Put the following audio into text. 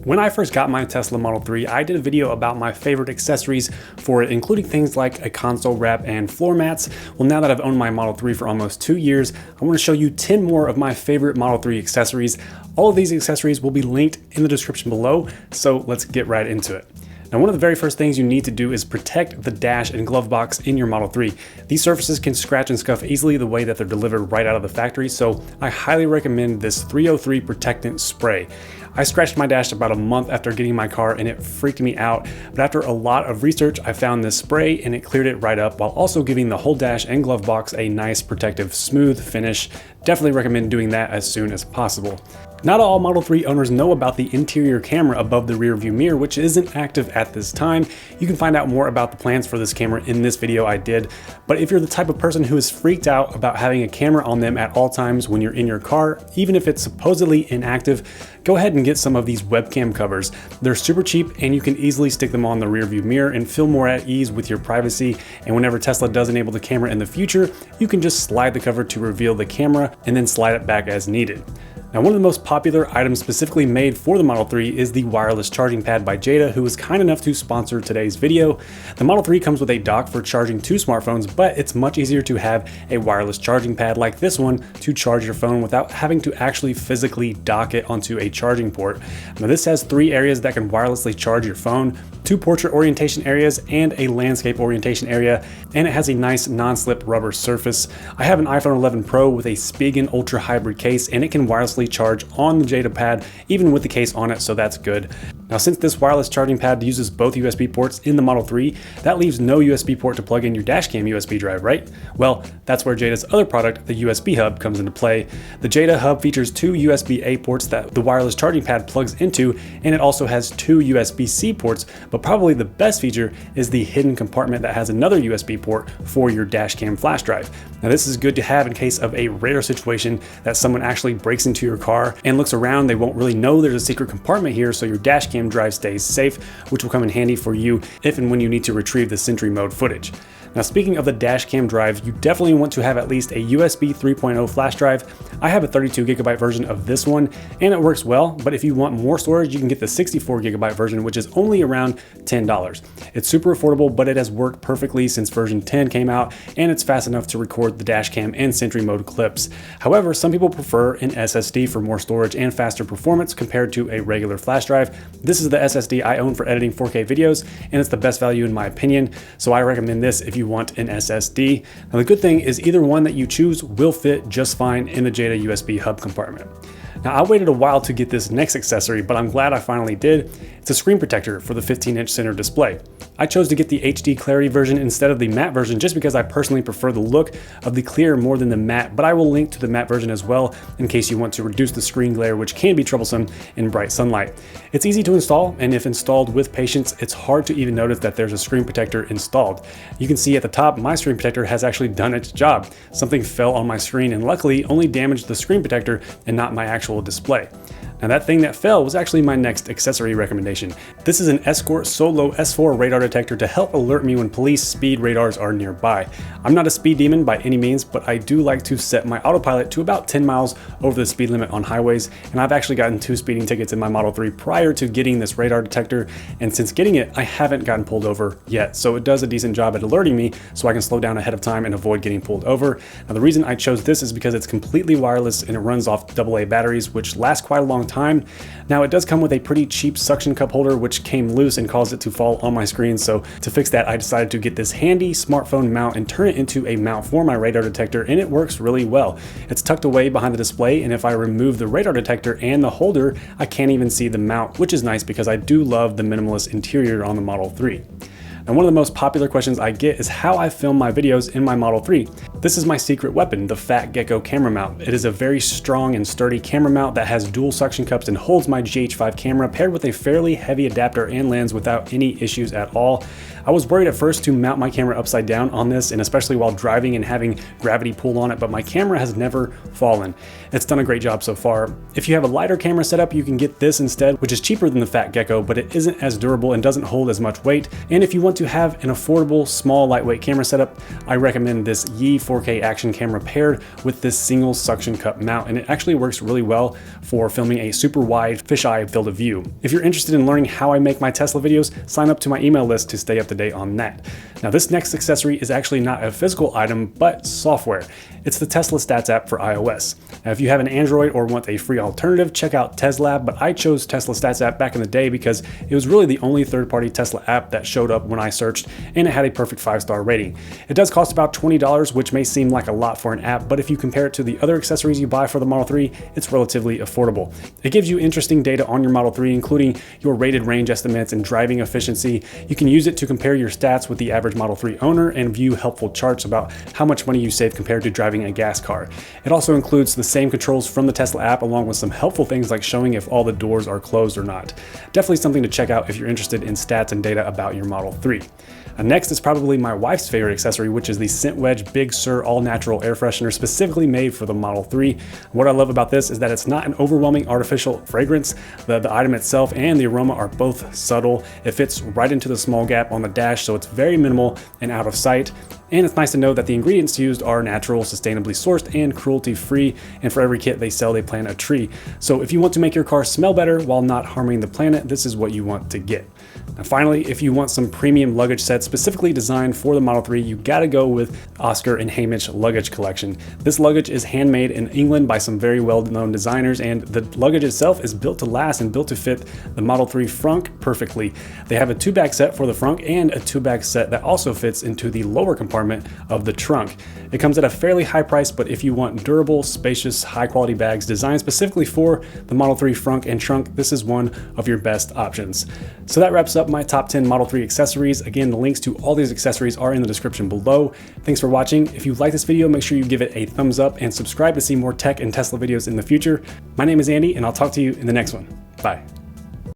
When I first got my Tesla Model 3, I did a video about my favorite accessories for it, including things like a console wrap and floor mats. Well, now that I've owned my Model 3 for almost 2 years, I want to show you 10 more of my favorite Model 3 accessories. All of these accessories will be linked in the description below, so let's get right into it. Now, one of the very first things you need to do is protect the dash and glove box in your Model 3. These surfaces can scratch and scuff easily the way that they're delivered right out of the factory, so I highly recommend this 303 protectant spray. I scratched my dash about a month after getting my car and it freaked me out, but after a lot of research, I found this spray and it cleared it right up while also giving the whole dash and glove box a nice protective smooth finish. Definitely recommend doing that as soon as possible. Not all Model 3 owners know about the interior camera above the rear view mirror, which isn't active at this time. You can find out more about the plans for this camera in this video I did. But if you're the type of person who is freaked out about having a camera on them at all times when you're in your car, even if it's supposedly inactive, go ahead and get some of these webcam covers. They're super cheap and you can easily stick them on the rear view mirror and feel more at ease with your privacy. And whenever Tesla does enable the camera in the future, you can just slide the cover to reveal the camera and then slide it back as needed. Now, one of the most popular items specifically made for the Model 3 is the wireless charging pad by Jeda, who was kind enough to sponsor today's video. The Model 3 comes with a dock for charging 2 smartphones, but it's much easier to have a wireless charging pad like this one to charge your phone without having to actually physically dock it onto a charging port. Now, this has 3 areas that can wirelessly charge your phone, 2 portrait orientation areas, and a landscape orientation area, and it has a nice non-slip rubber surface. I have an iPhone 11 Pro with a Spigen Ultra Hybrid case, and it can wirelessly charge on the Jeda pad, even with the case on it, so that's good. Now, since this wireless charging pad uses both USB ports in the Model 3, that leaves no USB port to plug in your DashCam USB drive, right? Well, that's where Jeda's other product, the USB hub, comes into play. The Jeda hub features 2 USB-A ports that the wireless charging pad plugs into, and it also has 2 USB-C ports, but probably the best feature is the hidden compartment that has another USB port for your DashCam flash drive. Now, this is good to have in case of a rare situation that someone actually breaks into your car and looks around. They won't really know there's a secret compartment here, so your DashCam drive stays safe, which will come in handy for you if and when you need to retrieve the Sentry mode footage. Now, speaking of the DashCam drive, you definitely want to have at least a USB 3.0 flash drive. I have a 32GB version of this one, and it works well, but if you want more storage, you can get the 64GB version, which is only around $10. It's super affordable, but it has worked perfectly since version 10 came out, and it's fast enough to record the DashCam and Sentry mode clips. However, some people prefer an SSD for more storage and faster performance compared to a regular flash drive. This is the SSD I own for editing 4K videos, and it's the best value in my opinion, so I recommend this if you want an SSD. Now, the good thing is either one that you choose will fit just fine in the Jeda USB hub compartment. Now, I waited a while to get this next accessory, but I'm glad I finally did. It's a screen protector for the 15-inch center display. I chose to get the HD clarity version instead of the matte version just because I personally prefer the look of the clear more than the matte, but I will link to the matte version as well in case you want to reduce the screen glare, which can be troublesome in bright sunlight. It's easy to install, and if installed with patience, it's hard to even notice that there's a screen protector installed. You can see at the top, my screen protector has actually done its job. Something fell on my screen and luckily only damaged the screen protector and not my actual display. Now, that thing that fell was actually my next accessory recommendation. This is an Escort Solo S4 radar detector to help alert me when police speed radars are nearby. I'm not a speed demon by any means, but I do like to set my autopilot to about 10 miles over the speed limit on highways, and I've actually gotten 2 speeding tickets in my Model 3 prior to getting this radar detector, and since getting it, I haven't gotten pulled over yet, so it does a decent job at alerting me so I can slow down ahead of time and avoid getting pulled over. Now, the reason I chose this is because it's completely wireless and it runs off AA batteries, which last quite a long time. Now, it does come with a pretty cheap suction cup holder which came loose and caused it to fall on my screen, so to fix that I decided to get this handy smartphone mount and turn it into a mount for my radar detector, and it works really well. It's tucked away behind the display, and if I remove the radar detector and the holder, I can't even see the mount, which is nice because I do love the minimalist interior on the Model 3. And one of the most popular questions I get is how I film my videos in my Model 3. This is my secret weapon, the Fat Gecko camera mount. It is a very strong and sturdy camera mount that has dual suction cups and holds my GH5 camera paired with a fairly heavy adapter and lens without any issues at all. I was worried at first to mount my camera upside down on this, and especially while driving and having gravity pull on it, but my camera has never fallen. It's done a great job so far. If you have a lighter camera setup, you can get this instead, which is cheaper than the Fat Gecko, but it isn't as durable and doesn't hold as much weight. And if you want to have an affordable, small, lightweight camera setup, I recommend this Yi 4 4K action camera paired with this single suction cup mount, and it actually works really well for filming a super wide fisheye field of view. If you're interested in learning how I make my Tesla videos, sign up to my email list to stay up to date on that. Now, this next accessory is actually not a physical item, but software. It's the Tesla Stats app for iOS. Now, if you have an Android or want a free alternative, check out Tesla, but I chose Tesla Stats app back in the day because it was really the only third-party Tesla app that showed up when I searched, and it had a perfect 5-star rating. It does cost about $20, which may seem like a lot for an app, but if you compare it to the other accessories you buy for the Model 3, it's relatively affordable. It gives you interesting data on your Model 3, including your rated range estimates and driving efficiency. You can use it to compare your stats with the average Model 3 owner and view helpful charts about how much money you save compared to driving a gas car. It also includes the same controls from the Tesla app, along with some helpful things like showing if all the doors are closed or not. Definitely something to check out if you're interested in stats and data about your Model 3. Next is probably my wife's favorite accessory, which is the Scent Wedge Big Sur all-natural air freshener specifically made for the Model 3. What I love about this is that it's not an overwhelming artificial fragrance. The item itself and the aroma are both subtle. It fits right into the small gap on the dash, so it's very minimal and out of sight. And it's nice to know that the ingredients used are natural, sustainably sourced, and cruelty-free. And for every kit they sell, they plant a tree. So if you want to make your car smell better while not harming the planet, this is what you want to get. Now finally, if you want some premium luggage sets specifically designed for the Model 3, you gotta go with Oscar and Hamish Luggage Collection. This luggage is handmade in England by some very well-known designers, and the luggage itself is built to last and built to fit the Model 3 frunk perfectly. They have a 2-bag set for the frunk and a 2-bag set that also fits into the lower compartment of the trunk. It comes at a fairly high price, but if you want durable, spacious, high-quality bags designed specifically for the Model 3 frunk and trunk, this is one of your best options. So that wraps up my top 10 Model 3 accessories. Again, the links to all these accessories are in the description below. Thanks for watching. If you like this video, make sure you give it a thumbs up and subscribe to see more tech and Tesla videos in the future. My name is Andy, and I'll talk to you in the next one. Bye.